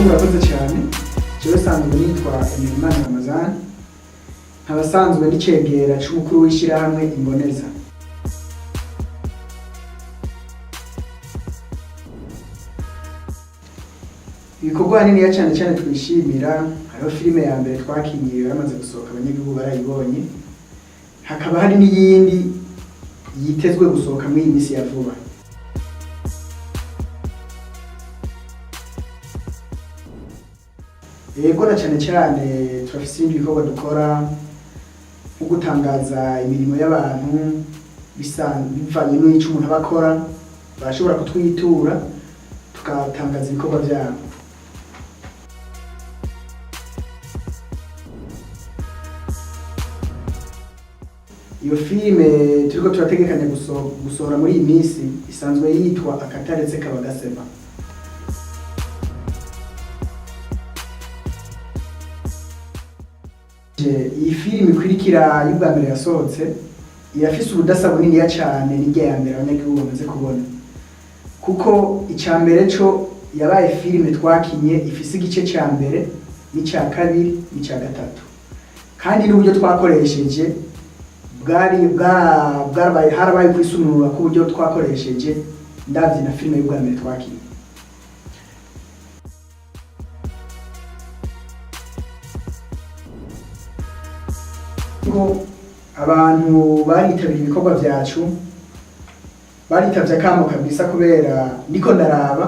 murakoze cyane. Jewe sanzwe nitwa Emerimana Ramazani, nkabasanzwe n'icegera c'umukuru w'ishirahamwe Imboneza. Ibikorwa haniniya cyane cyane twishimira, hariho filime ya mbere twakinye yaramaze gusohoka, abanyagihugu barayibonye, hakaba hari n'iyindi yitezwe gusohoka muri iyi minsi ya vuba. Yego na cyane cyane turafise ibindi bikorwa dukora nko gutangaza imirimo y'abantu bivanye n'ico umuntu aba akora, barashobora kutwitura tukatangaza ibikorwa vyabo. Iyo filime turiko turategekanya gusohora muri iyi minsi isanzwe yitwa Akataretse kaba gasema. Iyi filime ikurikira y'ubwa mbere yasohotse irafise ubudasa buniniya cane n'irya ya mbere abanyagihugu bamaze kubona, kuko ica mbere co yabaye filime twakinye ifise igice ca mbere n'ica kabiri n'ica gatatu, kandi n'uburyo twakoresheje harabaye kwisununura k'uburyo twakoresheje ndavye na filime y'ubwa mbere twakinye. Abantu baritabiriye ibikorwa vyacu, baritavye akamo kabisa, kubera ndiko ndaraba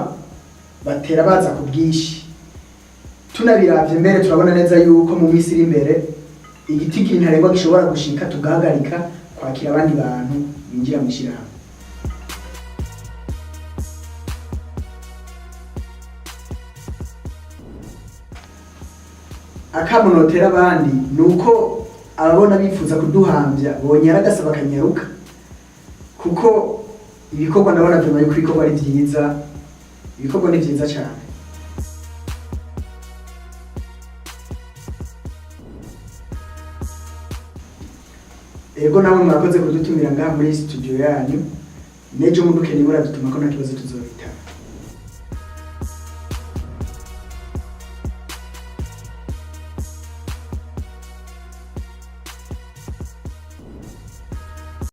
batera baza ku bwinshi. Tunabiravye mbere turabona neza yuko mu minsi iri imbere igiti ntarengwa gishobora gushika tugahagarika kwakira abandi bantu binjira mu ishirahamwe. Akamo notera abandi nuko ababona bifuza kuduhambya bonyara agasaba akanyaruka, kuko ibikorwa ndabona vyuma yuko ibikorwa ari vyiza, ibikorwa ni vyiza cane. Ego namwe mwakoze kudutumira ngaha muri studio yanyu, nejo mudukeneye muradutumako nta kibazo tuzoba.